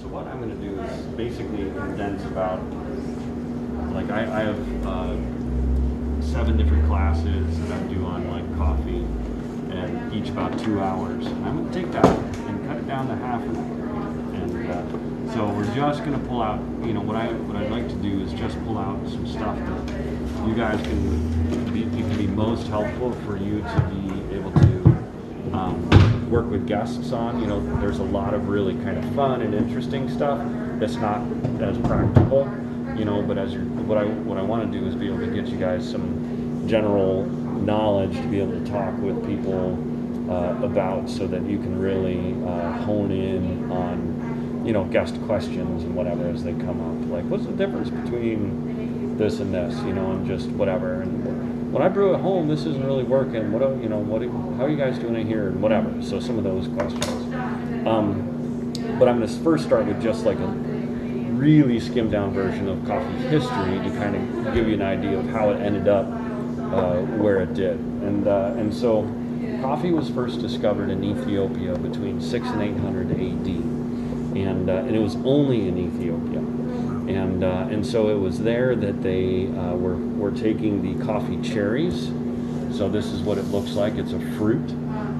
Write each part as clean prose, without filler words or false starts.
So what I'm going to do is basically condense about, like I have 7 different classes that I do on like coffee, and each about 2 hours. And I'm going to take that and cut it down to half an hour. And so we're just going to pull out, what I'd like to do is just pull out some stuff that you guys it can be most helpful for you to be able to work with guests on. There's a lot of really kind of fun and interesting stuff that's not as practical, but what I want to do is be able to get you guys some general knowledge to be able to talk with people about, so that you can really hone in on guest questions and whatever as they come up. Like, what's the difference between this and this, and just whatever. And when I brew at home, this isn't really working. How are you guys doing it here, and whatever. So some of those questions. But I'm going to first start with just like a really skimmed down version of coffee history to kind of give you an idea of how it ended up where it did. And so coffee was first discovered in Ethiopia between 6 and 800 AD. And it was only in Ethiopia. And so it was there that they were taking the coffee cherries. So this is what it looks like. It's a fruit.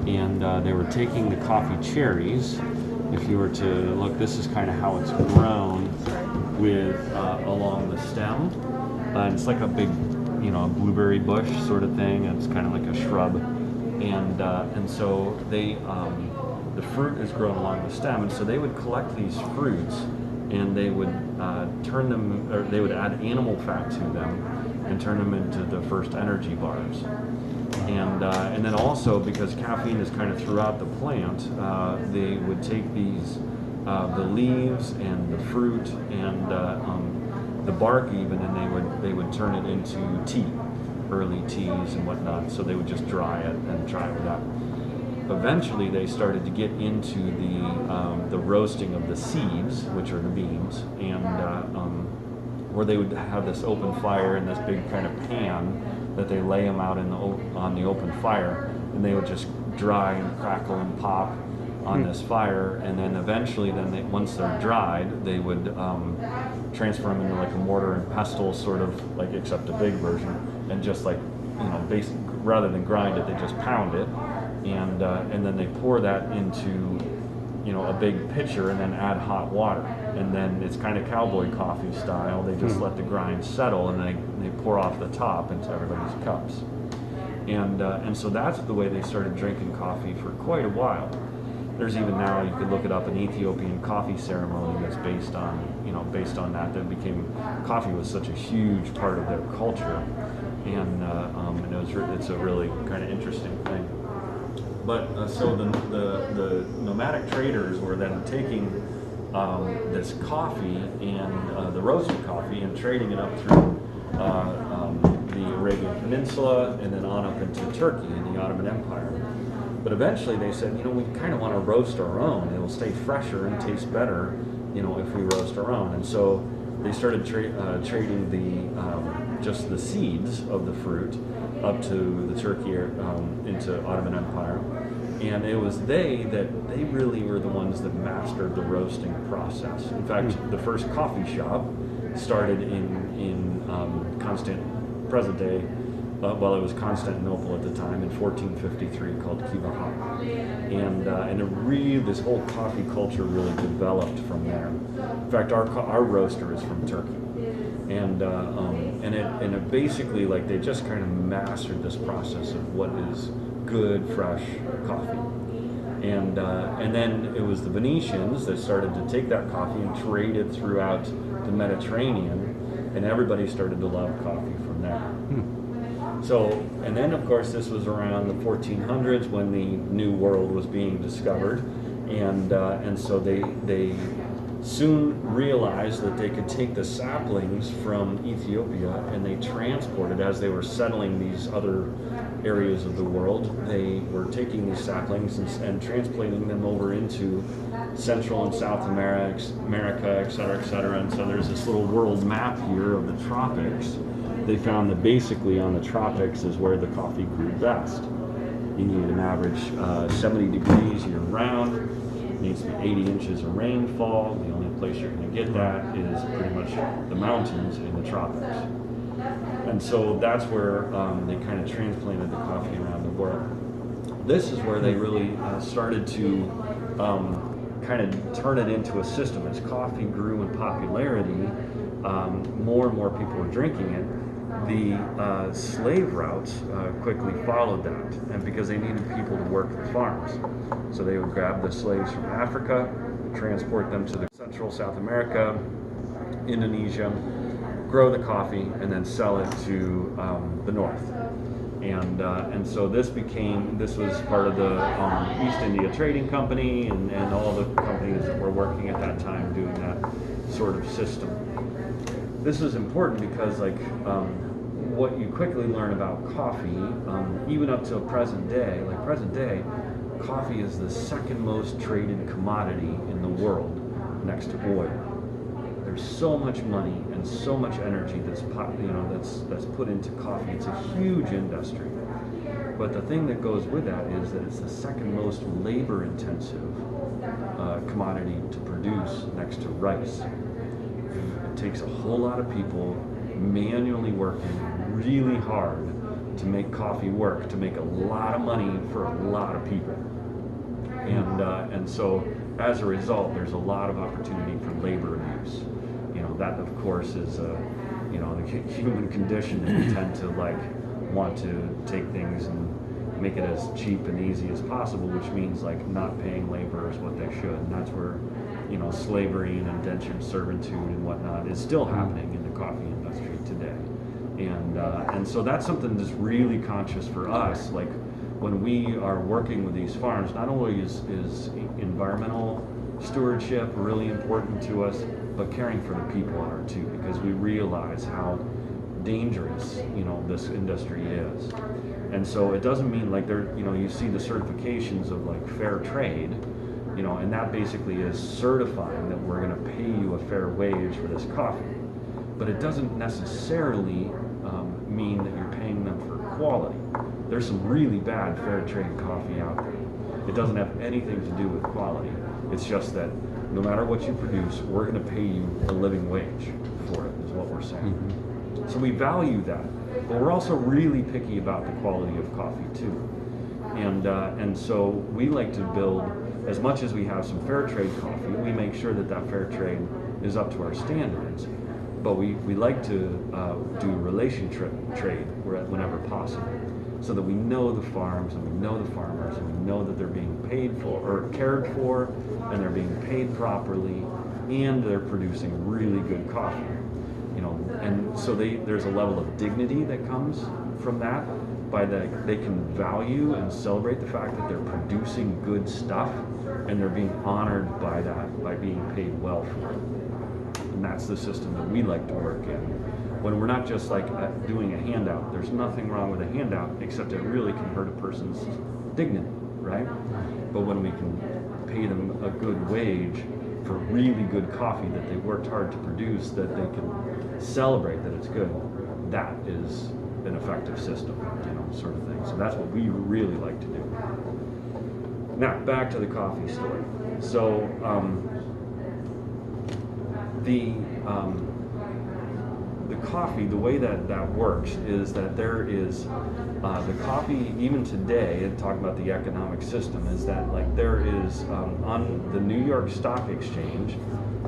And they were taking the coffee cherries. If you were to look, this is kind of how it's grown with along the stem. And it's like a big, blueberry bush sort of thing. It's kind of like a shrub. And so they, the fruit is grown along the stem. And so they would collect these fruits, and they would turn them, or they would add animal fat to them and turn them into the first energy bars. And then also, because caffeine is kind of throughout the plant, they would take these, the leaves and the fruit and the bark even, and they would turn it into tea, early teas and whatnot. So they would just dry it and try it with that. Eventually, they started to get into the roasting of the seeds, which are the beans, and where they would have this open fire in this big kind of pan that they lay them out on the open fire, and they would just dry and crackle and pop on this fire, and then eventually, once they're dried, they would transfer them into like a mortar and pestle sort of like, except a big version, and just like rather than grind it, they just pound it. And then they pour that into, a big pitcher, and then add hot water. And then it's kind of cowboy coffee style. They just let the grind settle, and they pour off the top into everybody's cups. And so that's the way they started drinking coffee for quite a while. There's even now, you could look it up, an Ethiopian coffee ceremony that's based on that. That became, coffee was such a huge part of their culture, and it's a really kind of interesting thing. But so the nomadic traders were then taking this coffee and the roasted coffee and trading it up through the Arabian Peninsula and then on up into Turkey and the Ottoman Empire. But eventually they said, we kind of want to roast our own. It'll stay fresher and taste better, if we roast our own. And so they started trading just the seeds of the fruit up to the Turkey, into Ottoman Empire. And it was they really were the ones that mastered the roasting process. In fact, the first coffee shop started in present day, it was Constantinople at the time, in 1453, called Kivaha. And this whole coffee culture really developed from there. In fact, our roaster is from Turkey. And it basically, like, they just kind of mastered this process of what is good, fresh coffee. And then it was the Venetians that started to take that coffee and trade it throughout the Mediterranean, and everybody started to love coffee from there. So, and then of course this was around the 1400s when the New World was being discovered, and so they soon realized that they could take the saplings from Ethiopia and they transported, as they were settling these other areas of the world, they were taking these saplings and transplanting them over into Central and South America, et cetera, and so there's this little world map here of the tropics. They found that basically on the tropics is where the coffee grew best. You need an average 70 degrees year round. needs to be 80 inches of rainfall. The only place you're going to get that is pretty much the mountains in the tropics. And so that's where they kind of transplanted the coffee around the world. This is where they really started to kind of turn it into a system. As coffee grew in popularity, more and more people were drinking it. The slave routes quickly followed that, and because they needed people to work the farms. So they would grab the slaves from Africa, transport them to the Central South America, Indonesia, grow the coffee, and then sell it to the north. And so this was part of the East India Trading Company and all the companies that were working at that time doing that sort of system. This is important because what you quickly learn about coffee, even up to present day, coffee is the second most traded commodity in the world next to oil. There's so much money and so much energy that's put into coffee. It's a huge industry. But the thing that goes with that is that it's the second most labor-intensive commodity to produce next to rice. It takes a whole lot of people manually working really hard to make coffee work, to make a lot of money for a lot of people. And so as a result, there's a lot of opportunity for labor abuse. That of course is the human condition, that we tend to want to take things and make it as cheap and easy as possible, which means not paying laborers what they should. And that's where slavery and indentured servitude and whatnot is still happening in the coffee industry today. And so that's something that's really conscious for us. When we are working with these farms, not only is environmental stewardship really important to us, but caring for the people are too, because we realize how dangerous this industry is. And so it doesn't mean you see the certifications of fair trade, and that basically is certifying that we're going to pay you a fair wage for this coffee. But it doesn't necessarily mean that you're paying them for quality. There's some really bad fair trade coffee out there. It doesn't have anything to do with quality. It's just that no matter what you produce, we're going to pay you a living wage for it, is what we're saying. Mm-hmm. So we value that, but we're also really picky about the quality of coffee too. And so we like to build, as much as we have some fair trade coffee, we make sure that fair trade is up to our standards. But we like to do trade whenever possible, so that we know the farms and we know the farmers and we know that they're being paid for or cared for, and they're being paid properly, and they're producing really good coffee. And so there's a level of dignity that comes from that, they can value and celebrate the fact that they're producing good stuff, and they're being honored by that, by being paid well for it. And that's the system that we like to work in. When we're not just doing a handout, there's nothing wrong with a handout, except it really can hurt a person's dignity, right? But when we can pay them a good wage for really good coffee that they worked hard to produce, that they can celebrate that it's good, that is an effective system, sort of thing. So that's what we really like to do. Now, back to the coffee story. So, the coffee, the way that works is that there is the coffee, even today, and talking about the economic system, is that there is on the New York Stock Exchange,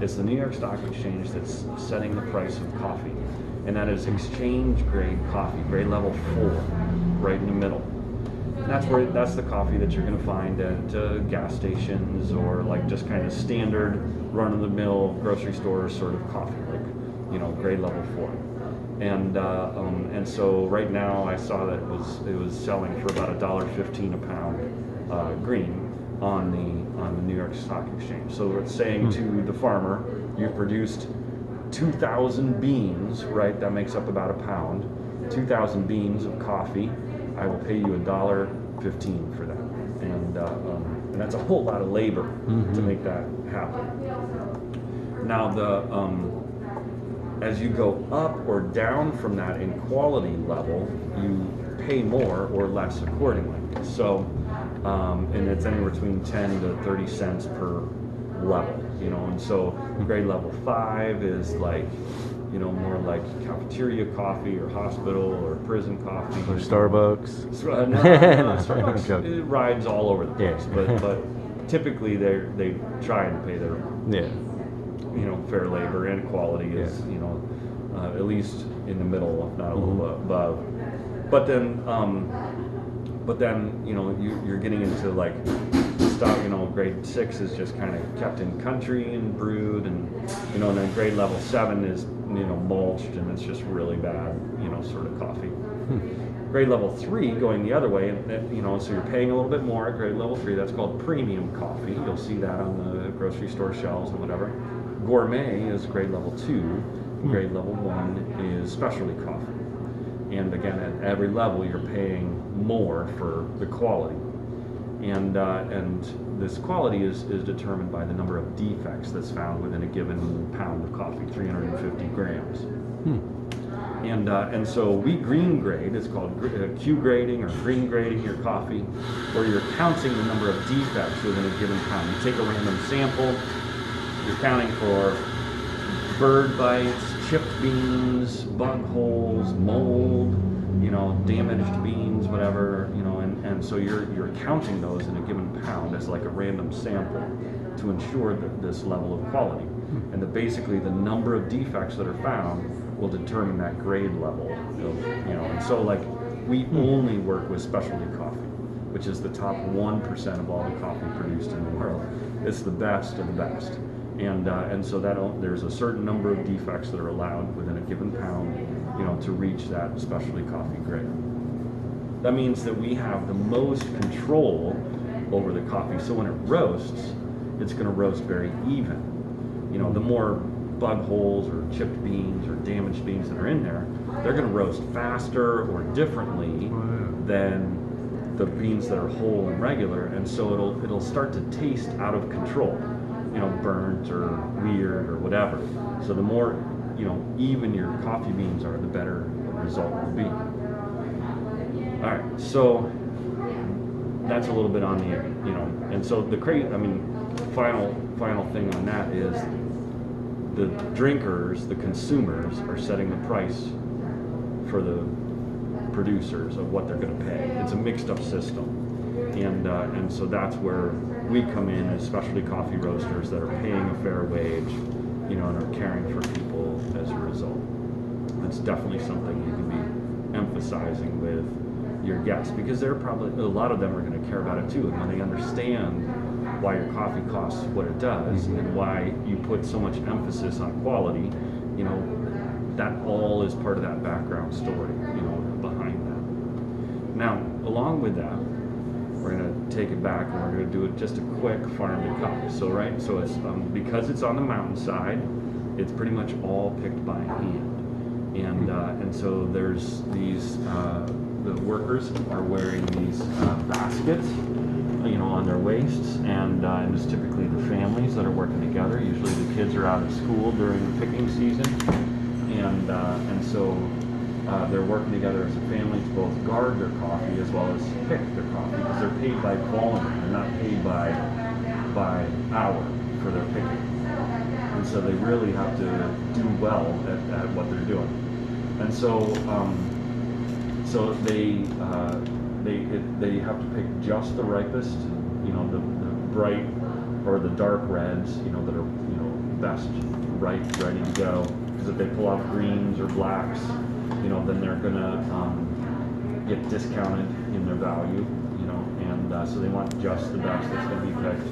it's the New York Stock Exchange that's setting the price of coffee, and that is exchange grade coffee, grade level 4, right in the middle. And that's the coffee that you're going to find at gas stations, or just kind of standard run-of-the-mill grocery store sort of coffee, grade level 4. And so right now I saw that it was selling for about $1.15 a pound green on the New York Stock Exchange. So it's saying to the farmer, you've produced 2,000 beans, right? That makes up about a pound. 2,000 beans of coffee. I will pay you $1.15 for that, and that's a whole lot of labor to make that happen. Now as you go up or down from that in quality level, you pay more or less accordingly. So and it's anywhere between 10 to 30 cents per level, you know. And so grade level 5 is like, you know, more like cafeteria coffee or hospital or prison coffee. Or Starbucks. No, Starbucks, it rides all over the place. Yeah. but typically they try and pay their, you know, fair labor, and quality is, you know, at least in the middle, if not a little bit above. But then you know, you're getting into like stuff, you know, grade 6 is just kind of kept in country and brewed, and you know, and then grade level 7 is, you know, mulched, and it's just really bad, you know, sort of coffee. Grade level 3 going the other way, and you know, so you're paying a little bit more at grade level 3. That's called premium coffee. You'll see that on the grocery store shelves and whatever. Gourmet is grade level 2. Grade level 1 is specialty coffee. And again, at every level, you're paying more for the quality. And this quality is determined by the number of defects that's found within a given pound of coffee, 350 grams. And so we green grade. It's called Q grading or green grading your coffee, where you're counting the number of defects within a given pound. You take a random sample, you're counting for bird bites, chipped beans, bug holes, mold, you know, damaged beans, whatever, you know, and so you're counting those in a given pound as like a random sample to ensure that this level of quality. And that basically the number of defects that are found will determine that grade level of, you know, and so like we only work with specialty coffee, which is the top 1% of all the coffee produced in the world. It's the best of the best. And so that there's a certain number of defects that are allowed within a given pound, you know, to reach that specialty coffee grade. That means that we have the most control over the coffee. So when it roasts, it's going to roast very even. You know, the more bug holes or chipped beans or damaged beans that are in there, they're going to roast faster or differently than the beans that are whole and regular, and so it'll start to taste out of control. You know, burnt or weird or whatever. So the more, you know, even your coffee beans are, the better the result will be. All right, so that's a little bit on the, you know, and so the final thing on that is the drinkers, the consumers, are setting the price for the producers of what they're going to pay. It's a mixed up system. And so that's where we come in as specialty coffee roasters that are paying a fair wage, you know, and are caring for people as a result. That's definitely something you can be emphasizing with your guests, because they're probably, a lot of them are going to care about it too, and when they understand why your coffee costs what it does and why you put so much emphasis on quality, you know, that all is part of that background story, you know, behind that. Now, along with that, we're going to take it back and we're going to do it just a quick farm to cup. So it's because it's on the mountainside, it's pretty much all picked by hand, and so there's these the workers are wearing these baskets, you know, on their waists, and it's typically the families that are working together. Usually the kids are out of school during the picking season, and so they're working together as a family to both guard their coffee as well as pick their coffee, because they're paid by volume. They're not paid by hour for their picking. And so they really have to do well at what they're doing. And so they have to pick just the ripest, you know, the bright or the dark reds, you know, that are, you know, best ripe, ready to go. Because if they pull out greens or blacks, you know, then they're gonna get discounted in their value, you know, and so they want just the best that's gonna be picked,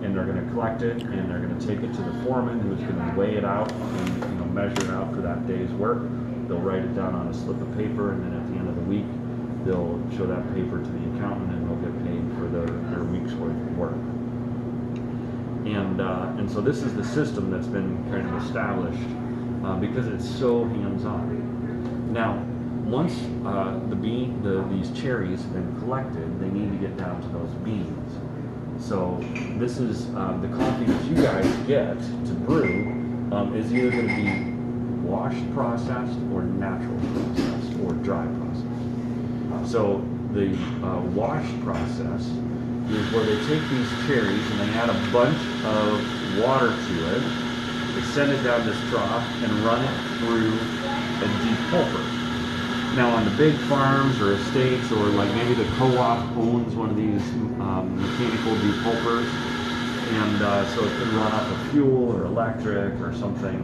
and they're gonna collect it, and they're gonna take it to the foreman, who's gonna weigh it out and, you know, measure it out for that day's work. They'll write it down on a slip of paper, and then at the end of the week, they'll show that paper to the accountant, and they'll get paid for their week's worth of work. And so this is the system that's been kind of established because it's so hands-on. Now, once these cherries have been collected, they need to get down to those beans. So this is the coffee that you guys get to brew is either going to be washed processed or natural processed or dry processed. So the washed process is where they take these cherries and they add a bunch of water to it. They send it down this trough and run it through a depulper. Now on the big farms or estates, or like maybe the co-op owns one of these mechanical depulpers, and so it could run off of fuel or electric or something,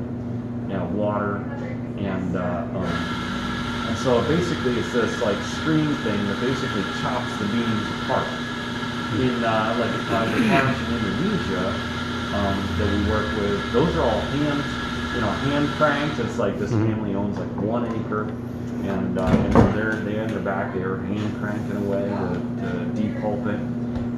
water, and so basically it's this like screen thing that basically chops the beans apart. In the farms in Indonesia that we work with, those are all hand cranked. It's like this family owns like 1 acre. And so they in their back, they are hand cranking away to depulp it,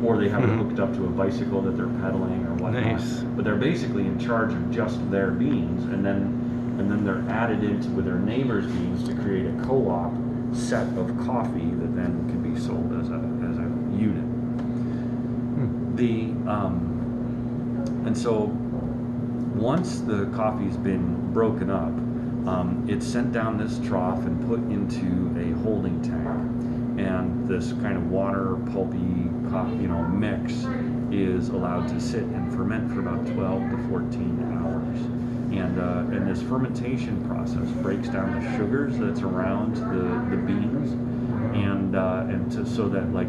or they have it hooked up to a bicycle that they're pedaling or whatnot. Nice. But they're basically in charge of just their beans, and then they're added into with their neighbors' beans to create a co-op set of coffee that then can be sold as a unit. And so once the coffee's been broken up, it's sent down this trough and put into a holding tank, and this kind of water pulpy coffee, mix is allowed to sit and ferment for about 12 to 14 hours. And this fermentation process breaks down the sugars that's around the beans, so that like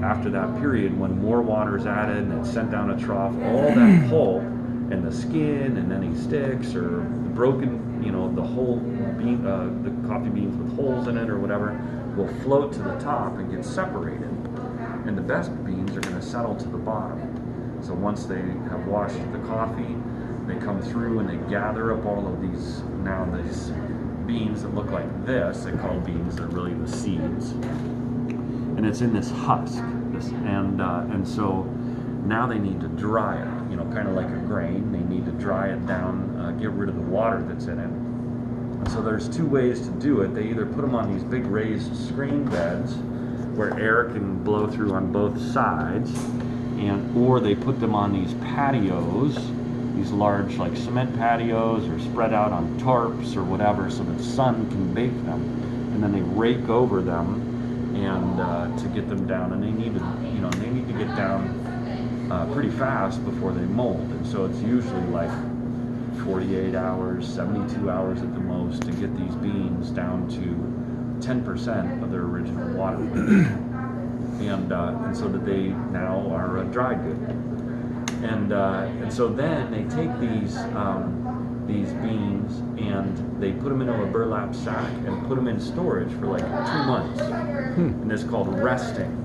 after that period, when more water is added and it's sent down a trough, all that pulp and the skin and any sticks or broken, the whole bean, the coffee beans with holes in it or whatever, will float to the top and get separated. And the best beans are going to settle to the bottom. So once they have washed the coffee, they come through and they gather up all of these beans that look like this. They call beans, they're really the seeds. And it's in this husk. And so now they need to dry it, kind of like a grain. They need to dry it down, get rid of the water that's in it. And so there's two ways to do it. They either put them on these big raised screen beds where air can blow through on both sides, or they put them on these patios, these large like cement patios, or spread out on tarps or whatever, so the sun can bake them, and then they rake over them and to get them down. And they need to get down pretty fast before they mold. And so it's usually like 48 hours, 72 hours at the most to get these beans down to 10% of their original water weight. And so that they now are dry good. And so then they take these beans and they put them into a burlap sack and put them in storage for like 2 months. And it's called resting.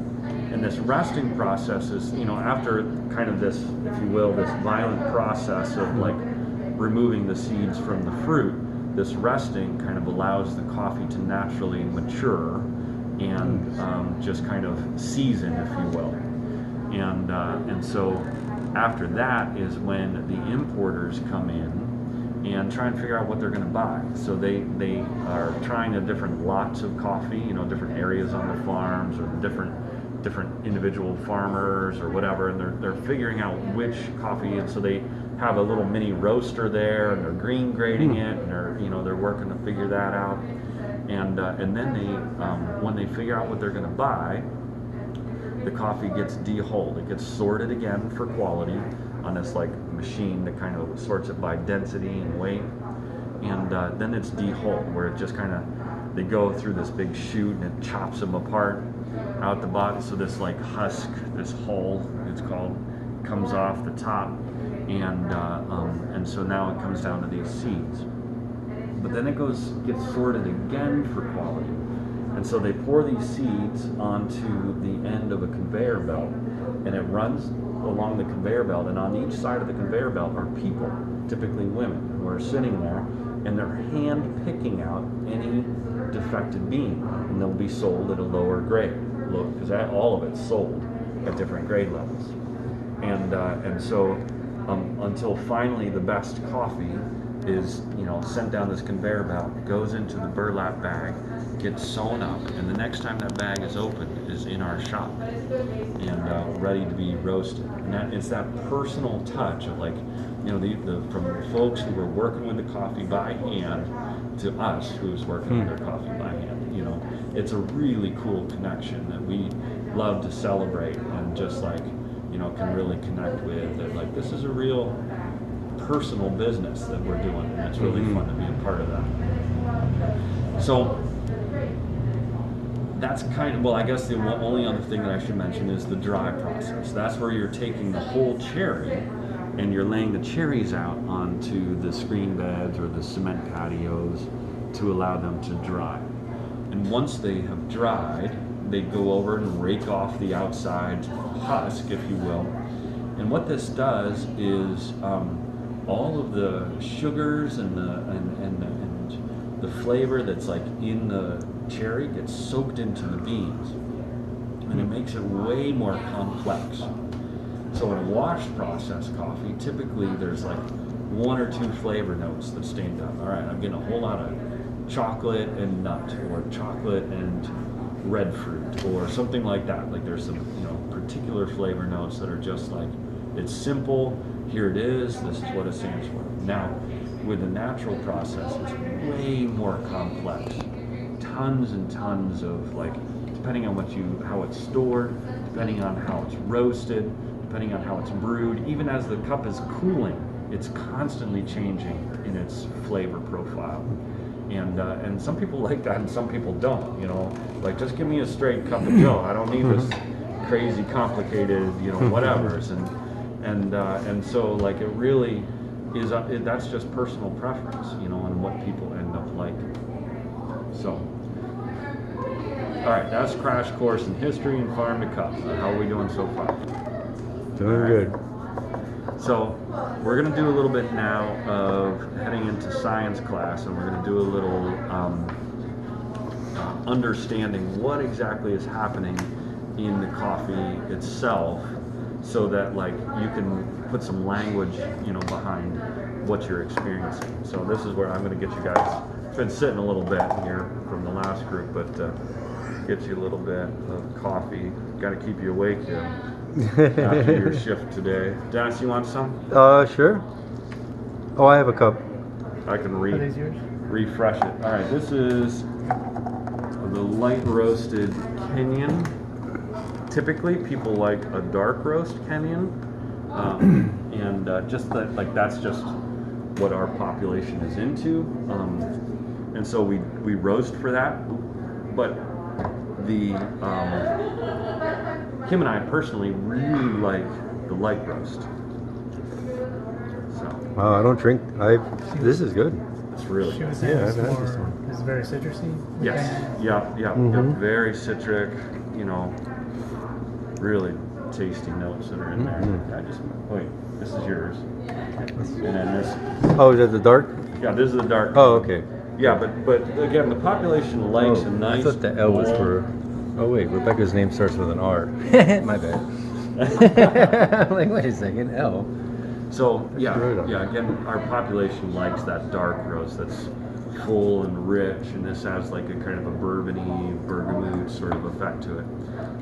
And this resting process is, after kind of this, if you will, this violent process of like removing the seeds from the fruit, this resting kind of allows the coffee to naturally mature and just kind of season, if you will. And so after that is when the importers come in and try and figure out what they're going to buy. So they are trying the different lots of coffee, different areas on their farms, or different individual farmers or whatever, and they're figuring out which coffee. And so they have a little mini roaster there, and they're green grading it, and they're working to figure that out. And then they when they figure out what they're going to buy, the coffee gets de-hulled. It gets sorted again for quality on this like machine that kind of sorts it by density and weight, and then it's de-hulled, where it just kind of, they go through this big chute and it chops them apart out the bottom. So this like husk, this hull, it's called, comes off the top, and so now it comes down to these seeds. But then it gets sorted again for quality. And so they pour these seeds onto the end of a conveyor belt, and it runs along the conveyor belt, and on each side of the conveyor belt are people, typically women, who are sitting there, and they're hand picking out any defective bean, and they'll be sold at a lower grade, because all of it's sold at different grade levels. And so until finally the best coffee is sent down this conveyor belt, goes into the burlap bag, gets sewn up, and the next time that bag is opened is in our shop and ready to be roasted. And it's that personal touch of like, from folks who were working with the coffee by hand to us who's working with their coffee by hand. It's a really cool connection that love to celebrate and just like, can really connect with. That like this is a real personal business that we're doing, and it's really fun to be a part of that. So that's kind of, well, I guess the only other thing that I should mention is the dry process. That's where you're taking the whole cherry and you're laying the cherries out onto the screen beds or the cement patios to allow them to dry. And once they have dried, they go over and rake off the outside husk, if you will. And what this does is all of the sugars and the flavor that's like in the cherry gets soaked into the beans, and it makes it way more complex. So in a washed process coffee, typically there's like 1 or 2 flavor notes that stand out. All right, I'm getting a whole lot of chocolate and nut, or chocolate and red fruit, or something like that. Like there's some particular flavor notes that are just like, it's simple, here it is, this is what it stands for. Now with the natural process, it's way more complex. Tons and tons of, like, depending on how it's stored, depending on how it's roasted, depending on how it's brewed, even as the cup is cooling, it's constantly changing in its flavor profile. And some people like that and some people don't, like, just give me a straight cup of Joe. I don't need this crazy complicated, whatevers. And so like it really is, that's just personal preference, and what people end up liking. So, all right, that's Crash Course in History and Farm to Cup. How are we doing so far? Doing good. So we're going to do a little bit now of heading into science class, and we're going to do a little understanding what exactly is happening in the coffee itself, so that like you can put some language, behind what you're experiencing. So this is where I'm going to get you guys. It's been sitting a little bit here from the last group, but get you a little bit of coffee. Got to keep you awake here after your shift today. Dennis, you want some? Sure. Oh, I have a cup. I can Are these yours? refresh it. All right, this is the light roasted Kenyan. Typically, people like a dark roast Kenyan, and just that, like, that's just what our population is into, and so we roast for that. But the Kim and I personally really like the light roast. So I don't drink. This is good. it's really She good. was saying Yeah, it's I've had more, this one. it's very citrusy. Yes. Yeah. Mhm. Very citric. Really tasty notes that are in there. Mhm. I just wait. This is yours, and then this. Oh, is that the dark? Yeah, this is the dark. Oh, okay. Yeah, but again, the population likes a nice. I thought the L was bold- for. Oh wait, Rebecca's name starts with an R. My bad. I'm like, wait a second, L. So yeah, right. yeah. Again, our population likes that dark roast that's full and rich, and this has like a kind of a bourbony, bergamot sort of effect to it.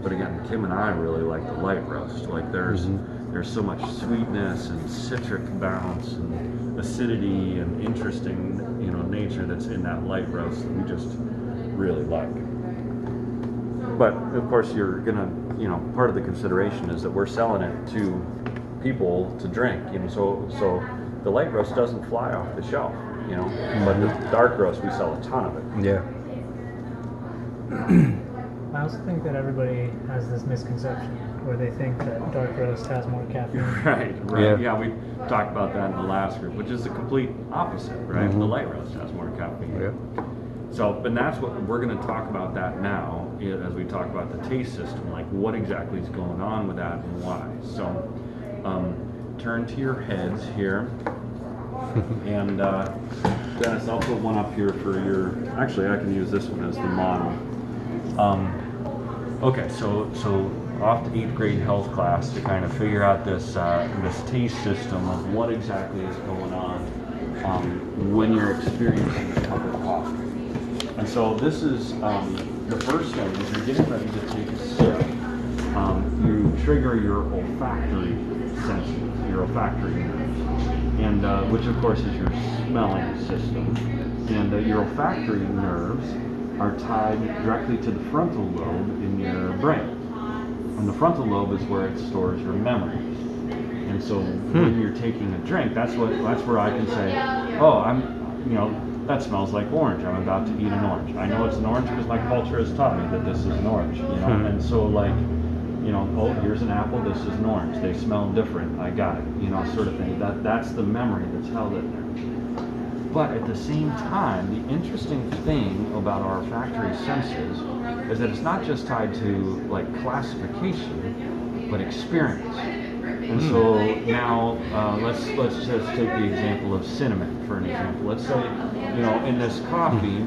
But again, Kim and I really like the light roast. Like there's so much sweetness and citric bounce and acidity and interesting, nature that's in that light roast that we just really like. But of course, you're gonna, part of the consideration is that we're selling it to people to drink, so the light roast doesn't fly off the shelf, but the dark roast, we sell a ton of it. Yeah. I also think that everybody has this misconception where they think that dark roast has more caffeine. Right. Yeah. Yeah, we talked about that in the last group, which is the complete opposite, right? Mhm. The light roast has more caffeine. Yeah. So, but that's what we're going to talk about that now, as we talk about the taste system, like what exactly is going on with that and why. So, turn to your heads here, and Dennis, I'll put one up here for your. Actually, I can use this one as the model. Okay, so off to 8th grade health class to kind of figure out this taste system of what exactly is going on when you're experiencing a cup of coffee. And so this is the first thing is you're getting ready to take a sip. You trigger your olfactory senses, your olfactory nerves, and which of course is your smelling system. And your olfactory nerves are tied directly to the frontal lobe in your brain. And the frontal lobe is where it stores your memories. And so when you're taking a drink, that's where I can say, oh, that smells like orange. I'm about to eat an orange. I know it's an orange because my culture has taught me that this is an orange, And so oh, here's an apple, this is an orange. They smell different. I got it, sort of thing. That's the memory that's held in there. But at the same time, the interesting thing about our olfactory senses is that it's not just tied to like classification, but experience. And so now let's just take the example of cinnamon for an example. Let's say, in this coffee,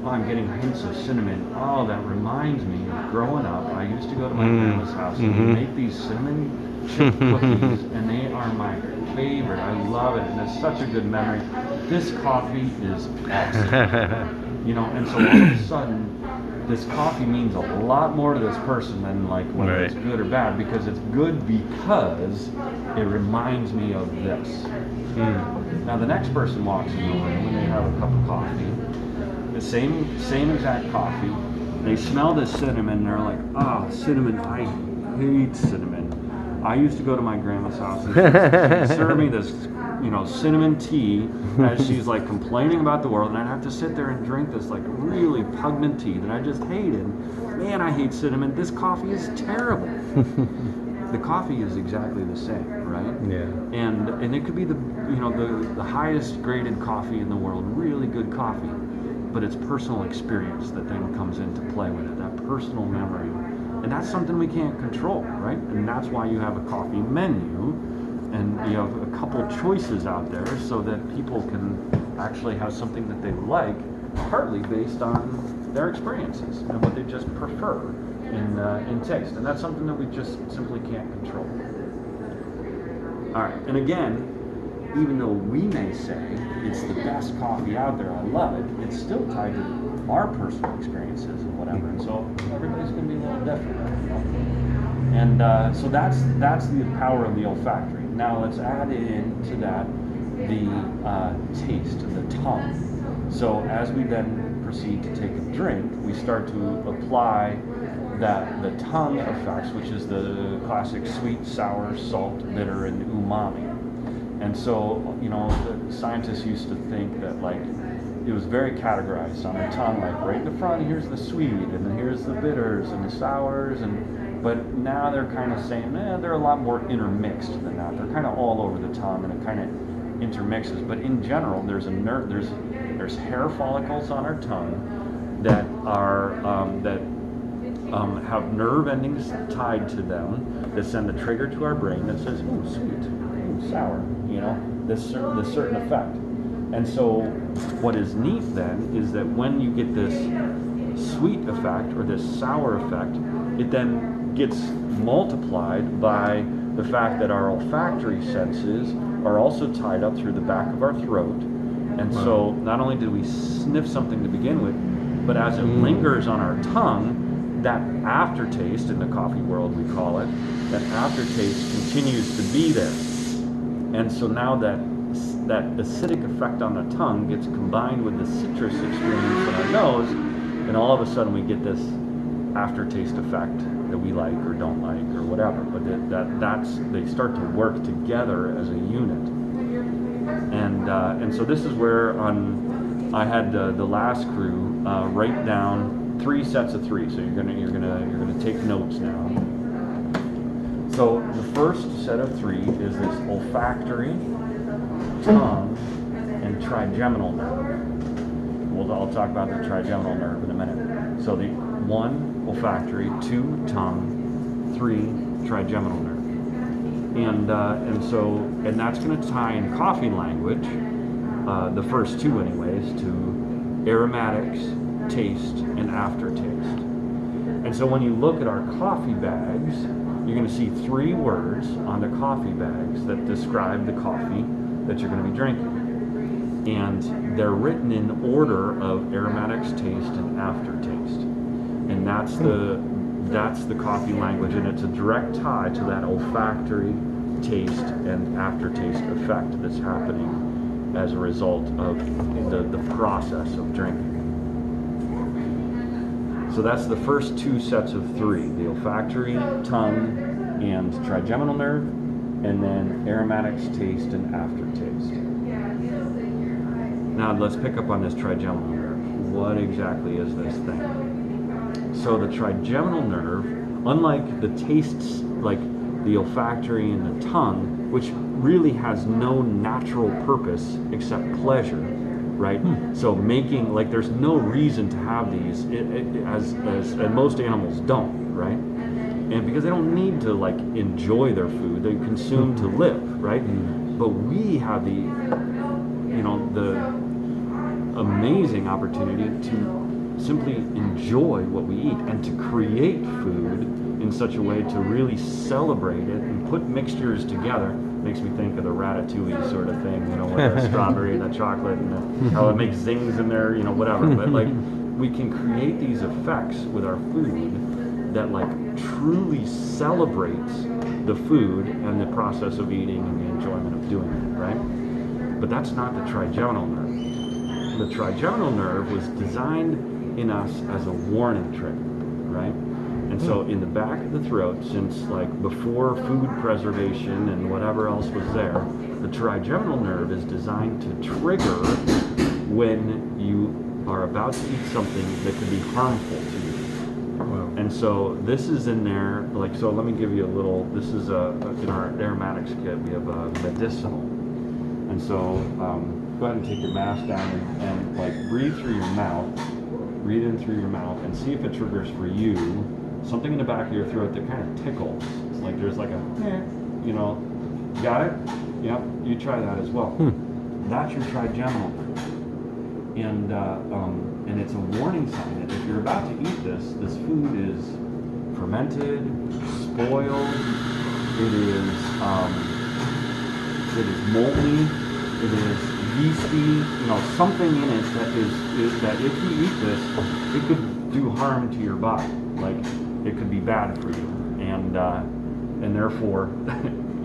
I'm getting hints of cinnamon. Oh, that reminds me of growing up. I used to go to my grandma's house and they make these cinnamon chip cookies, and they are my favorite. I love it, and it's such a good memory. This coffee is excellent. And so all of a sudden, this coffee means a lot more to this person than like whether it's good or bad, because it's good because it reminds me of this. Now the next person walks in the room and they have a cup of coffee, the same exact coffee. They smell this cinnamon and they're like, cinnamon, I hate cinnamon. I used to go to my grandma's house and she'd serve me this, cinnamon tea as she's like complaining about the world, and I'd have to sit there and drink this like really pungent tea that I just hated. Man, I hate cinnamon. This coffee is terrible. The coffee is exactly the same, right? Yeah. And it could be the highest graded coffee in the world, really good coffee, but it's personal experience that then comes into play with it, that personal memory. And that's something we can't control, right? And that's why you have a coffee menu and you have a couple choices out there so that people can actually have something that they like, partly based on their experiences and what they just prefer in taste. And that's something that we just simply can't control. All right, and again, even though we may say it's the best coffee out there, I love it, it's still tied to our personal experiences and whatever, and so everybody's going to be a little different. And so that's the power of the olfactory. Now let's add in to that the taste, the tongue. So as we then proceed to take a drink, we start to apply the tongue effects, which is the classic sweet, sour, salt, bitter, and umami. And so, the scientists used to think that like it was very categorized on the tongue, like right in the front, here's the sweet, and then here's the bitters and the sours, but now they're kind of saying, they're a lot more intermixed than that. They're kind of all over the tongue, and it kind of intermixes. But in general, there's hair follicles on our tongue that are have nerve endings tied to them that send the trigger to our brain that says, "Ooh, sweet, ooh, sour," this certain effect. And so what is neat then is that when you get this sweet effect or this sour effect, it then gets multiplied by the fact that our olfactory senses are also tied up through the back of our throat. And so not only do we sniff something to begin with, but as it lingers on our tongue, that aftertaste, in the coffee world we call it, that aftertaste continues to be there. And so now that acidic effect on the tongue gets combined with the citrus experience in our nose, and all of a sudden we get this aftertaste effect that we like or don't like or whatever. But they start to work together as a unit. And so this is where I had the last crew write down 3 sets of 3. So you're gonna take notes now. So the first set of 3 is this olfactory, tongue, and trigeminal nerve. I'll talk about the trigeminal nerve in a minute. So the 1 olfactory, 2 tongue, 3 trigeminal nerve. And that's going to tie in coffee language, the first 2 anyways, to aromatics, taste, and aftertaste. And so when you look at our coffee bags, you're going to see 3 words on the coffee bags that describe the coffee that you're going to be drinking. And they're written in order of aromatics, taste, and aftertaste. And that's the coffee language, and it's a direct tie to that olfactory, taste, and aftertaste effect that's happening as a result of the process of drinking. So that's the first two sets of three: the olfactory, tongue, and trigeminal nerve, and then aromatics, taste, and aftertaste. Now let's pick up on this trigeminal nerve. What exactly is this thing? So the trigeminal nerve, unlike the tastes, like the olfactory and the tongue, which really has no natural purpose except pleasure, right? So making, like, there's no reason to have these, and most animals don't, right? And because they don't need to, like, enjoy their food, they consume to live, right? But we have the amazing opportunity to simply enjoy what we eat and to create food in such a way to really celebrate it and put mixtures together. Makes me think of the ratatouille sort of thing, with the strawberry and the chocolate and how it makes zings in there, whatever. But like, we can create these effects with our food that like truly celebrates the food and the process of eating and the enjoyment of doing it, right? But that's not the trigeminal nerve. The trigeminal nerve was designed in us as a warning trigger, right? And so in the back of the throat, since like before food preservation and whatever else was there, the trigeminal nerve is designed to trigger when you are about to eat something that could be harmful to you. Wow. And so this is in there, like, so let me give you a little, this is in our aromatics kit, we have a medicinal. And so go ahead and take your mask down and like breathe through your mouth, breathe in through your mouth, and see if it triggers for you something in the back of your throat that kind of tickles. It's like there's like a, got it? Yep, you try that as well. That's your trigeminal nerve. And it's a warning sign that if you're about to eat this food is fermented, spoiled, it is moldy, it is yeasty, something in it that is that if you eat this, it could do harm to your body. Like, it could be bad for you, and therefore,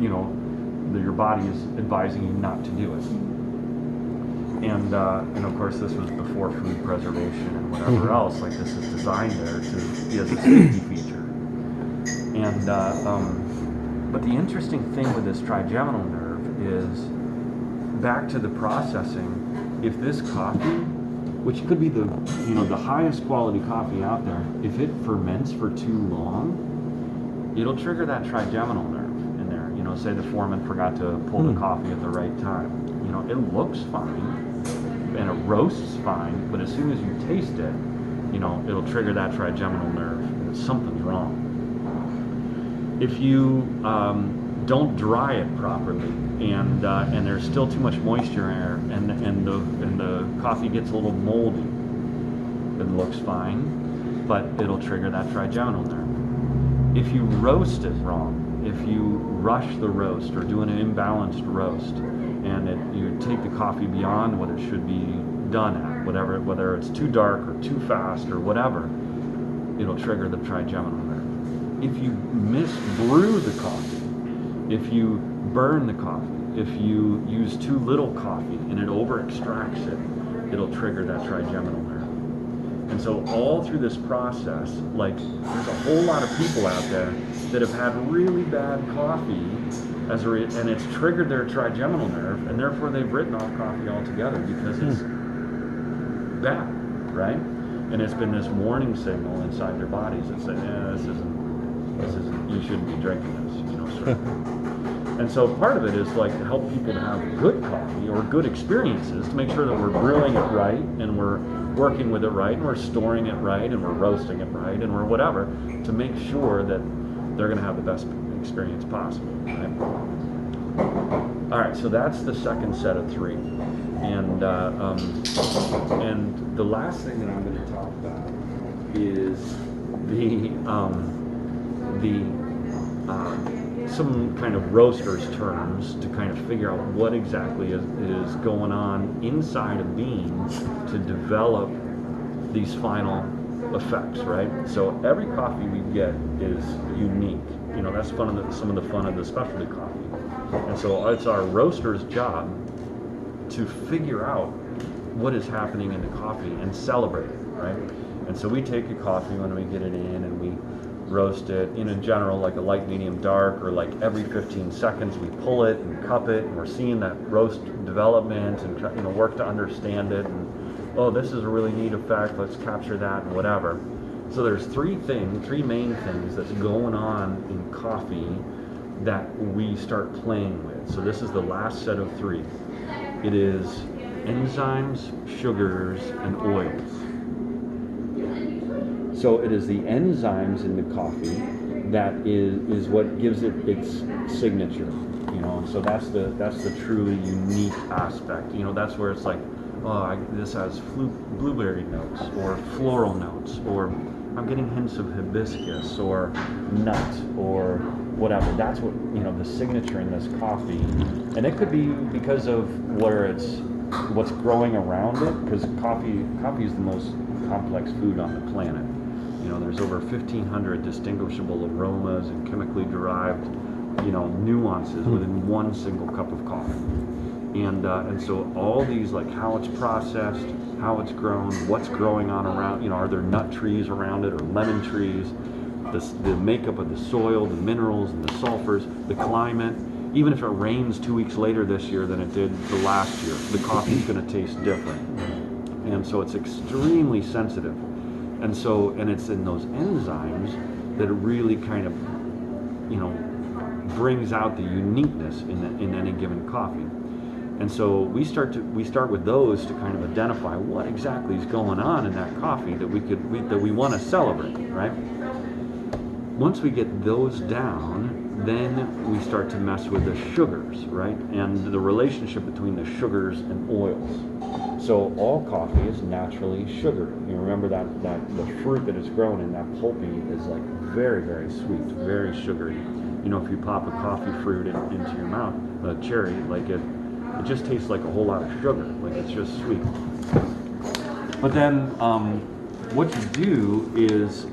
your body is advising you not to do it. And of course, this was before food preservation and whatever else. Like, this is designed there to be as a safety feature. And but the interesting thing with this trigeminal nerve is, back to the processing. If this coffee, which could be the highest quality coffee out there, if it ferments for too long, it'll trigger that trigeminal nerve in there. Say the foreman forgot to pull the coffee at the right time. It looks fine and it roasts fine, but as soon as you taste it, it'll trigger that trigeminal nerve and something's wrong. If you don't dry it properly and there's still too much moisture in there and the coffee gets a little moldy, it looks fine, but it'll trigger that trigeminal nerve. If you roast it wrong, if you rush the roast or do an imbalanced roast, and you take the coffee beyond what it should be done at, whether it's too dark or too fast or whatever, it'll trigger the trigeminal nerve. If you misbrew the coffee, if you burn the coffee, if you use too little coffee and it over extracts it, it'll trigger that trigeminal nerve. And so all through this process, like, there's a whole lot of people out there that have had really bad coffee and it's triggered their trigeminal nerve, and therefore they've written off coffee altogether because it's bad, right? And it's been this warning signal inside their bodies that say, this isn't, you shouldn't be drinking this, sort of thing. And so part of it is like to help people to have good coffee or good experiences, to make sure that we're brewing it right and we're working with it right and we're storing it right and we're roasting it right and we're whatever, to make sure that they're going to have the best experience possible, right? All right, so that's the second set of three. And the last thing that I'm going to talk about is some kind of roaster's terms to kind of figure out what exactly is going on inside a bean to develop these final effects, right? So every coffee we get is unique. That's some of the fun of the specialty coffee. And so it's our roaster's job to figure out what is happening in the coffee and celebrate it, right? And so we take a coffee when we get it in and we roast it in general, like a light, medium, dark, or like every 15 seconds we pull it and cup it, and we're seeing that roast development and work to understand it. And oh, this is a really neat effect. Let's capture that and whatever. So there's three main things that's going on in coffee that we start playing with. So this is the last set of three. It is enzymes, sugars, and oils. So it is the enzymes in the coffee that is what gives it its signature, and so that's the truly unique aspect. That's where it's like, oh, this has blueberry notes or floral notes, or I'm getting hints of hibiscus or nut or whatever. That's what, the signature in this coffee. And it could be because of what's growing around it, because coffee is the most complex food on the planet. There's over 1,500 distinguishable aromas and chemically derived, nuances within one single cup of coffee. And so all these, like how it's processed, how it's grown, what's growing on around, are there nut trees around it or lemon trees, the makeup of the soil, the minerals and the sulfurs, the climate. Even if it rains 2 weeks later this year than it did the last year, the coffee's going to taste different. And so it's extremely sensitive. And it's in those enzymes that it really kind of, brings out the uniqueness in any given coffee. And so we start with those to kind of identify what exactly is going on in that coffee that we want to celebrate, right? Once we get those down, then we start to mess with the sugars, right? And the relationship between the sugars and oils. So all coffee is naturally sugary. You remember that the fruit that is grown in that pulpy is like very, very sweet, very sugary. If you pop a coffee fruit into your mouth, a cherry, like it just tastes like a whole lot of sugar. Like it's just sweet. But then what you do is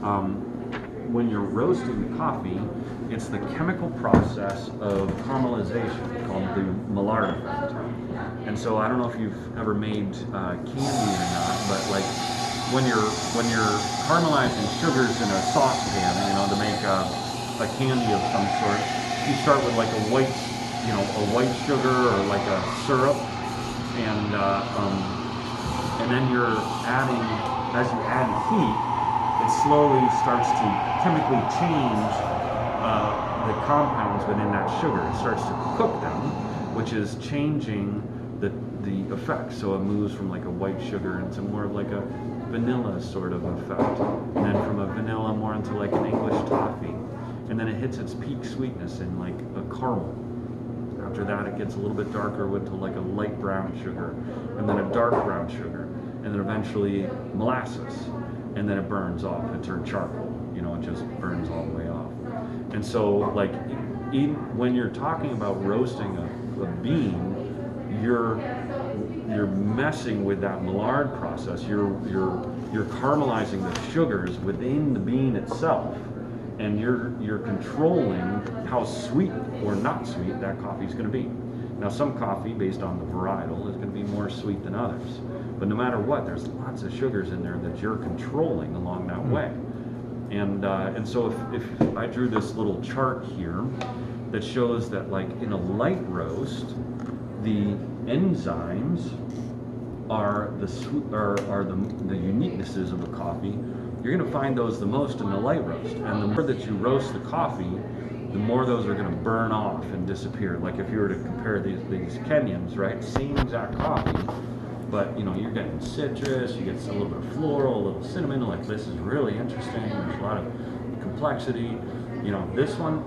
when you're roasting the coffee, it's the chemical process of caramelization called the Maillard effect. And so I don't know if you've ever made candy or not, but like when you're caramelizing sugars in a saucepan, to make a candy of some sort, you start with like a white sugar or like a syrup, and then you're adding, as you add heat, it slowly starts to chemically change the compounds within that sugar. It starts to cook them, which is changing the effect. So it moves from like a white sugar into more of like a vanilla sort of effect, and then from a vanilla more into like an English toffee, and then it hits its peak sweetness in like a caramel. After that, it gets a little bit darker into like a light brown sugar, and then a dark brown sugar, and then eventually molasses, and then it burns off. It turns charcoal. It just burns all the way off. And so, like, when you're talking about roasting a bean, you're messing with that Maillard process. You're caramelizing the sugars within the bean itself, and you're controlling how sweet or not sweet that coffee is going to be. Now, some coffee, based on the varietal, is going to be more sweet than others. But no matter what, there's lots of sugars in there that you're controlling along that way. And so if I drew this little chart here that shows that, like, in a light roast, the enzymes are the uniquenesses of a coffee. You're going to find those the most in the light roast. And the more that you roast the coffee, the more those are going to burn off and disappear. Like if you were to compare these Kenyans, right? Same exact coffee, but you're getting citrus, you get a little bit of floral, a little cinnamon. Like, this is really interesting. There's a lot of complexity. This one,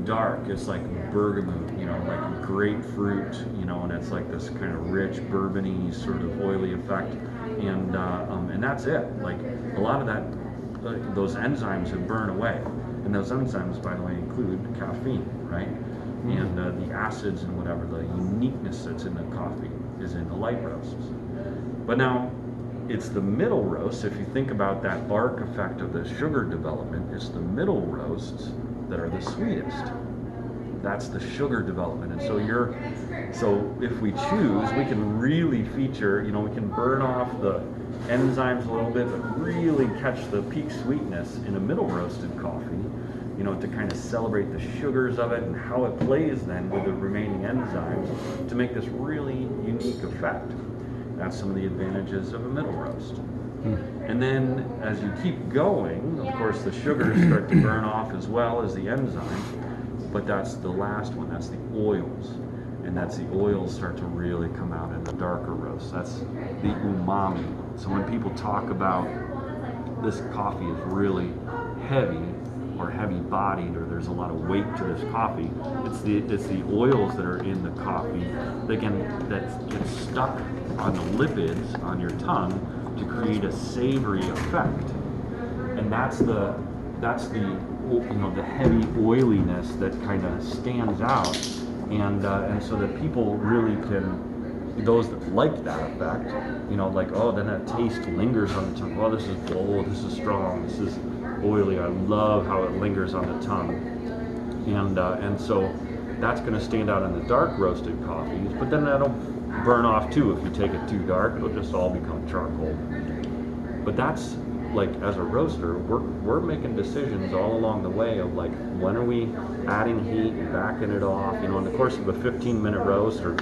dark. It's like bergamot, like grapefruit, and it's like this kind of rich bourbony sort of oily effect, and that's it. Like a lot of that, those enzymes have burned away, and those enzymes, by the way, include caffeine, right? And the acids and whatever, the uniqueness that's in the coffee is in the light roasts. But now, it's the middle roasts. If you think about that bark effect of the sugar development, it's the middle roasts that are the sweetest. that's the sugar development. And so if we choose, we can really feature, we can burn off the enzymes a little bit, but really catch the peak sweetness in a middle roasted coffee, to kind of celebrate the sugars of it and how it plays then with the remaining enzymes to make this really unique effect. That's some of the advantages of a middle roast. And then as you keep going, of course, the sugars start to burn off as well as the enzymes, but that's the last one, that's the oils. And that's the oils start to really come out in the darker roast. That's the umami. So when people talk about this coffee is really heavy or heavy bodied, or there's a lot of weight to this coffee, it's the oils that are in the coffee that get stuck on the lipids on your tongue to create a savory effect. And that's the heavy oiliness that kind of stands out, and so that people really can, those that like that effect, like, oh, then that taste lingers on the tongue. Oh, this is bold, this is strong, this is oily. I love how it lingers on the tongue, and so that's going to stand out in the dark roasted coffees. But then that'll burn off too if you take it too dark. It'll just all become charcoal. But that's like, as a roaster, we're making decisions all along the way of like, when are we adding heat and backing it off? In the course of a 15-minute roast, or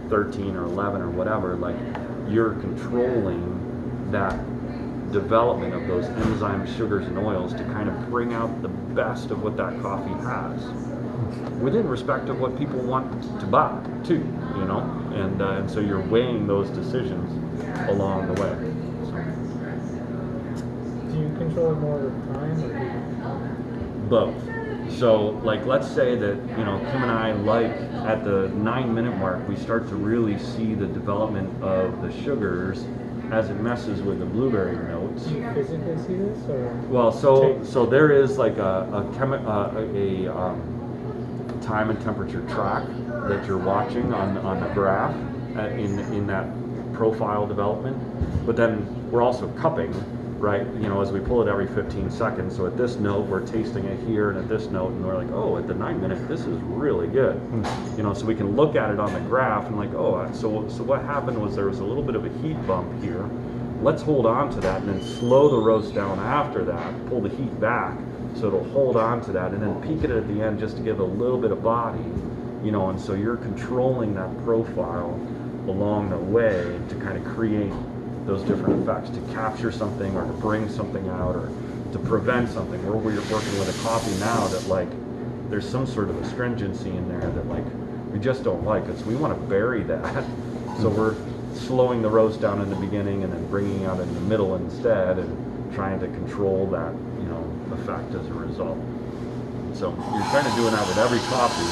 13 or 11 or whatever, like, you're controlling that development of those enzymes, sugars, and oils to kind of bring out the best of what that coffee has, within respect of what people want to buy too, and so you're weighing those decisions along the way. Do you control it more with time, or do you? Both. So, like, let's say that, Kim and I, like, at the 9-minute mark, we start to really see the development of the sugars as it messes with the blueberry notes. Do you physically see this, or? Well, so there is like a time and temperature track that you're watching on the graph in that profile development. But then we're also cupping, right? As we pull it every 15 seconds. So at this note, we're tasting it here, and at this note, and we're like, oh, at the 9-minute, this is really good. So we can look at it on the graph and like, oh, so what happened was there was a little bit of a heat bump here. Let's hold on to that and then slow the roast down after that, pull the heat back so it'll hold on to that, and then peak it at the end just to give a little bit of body, and so you're controlling that profile along the way to kind of create those different effects, to capture something or to bring something out or to prevent something. We're working with a coffee now that, like, there's some sort of astringency in there that, like, we just don't like it, so we want to bury that. So we're slowing the roast down in the beginning and then bringing out in the middle instead, and trying to control that effect as a result. So you're kind of doing that with every coffee,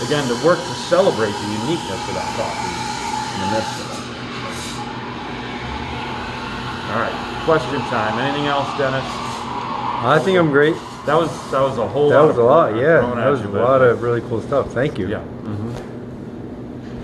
again, to work to celebrate the uniqueness of that coffee in the midst of it. All right, question time. Anything else, Dennis? I think I'm great. That was a whole That lot. was a lot, yeah. thrown That at was you, a but- lot of really cool stuff. Thank you. Yeah.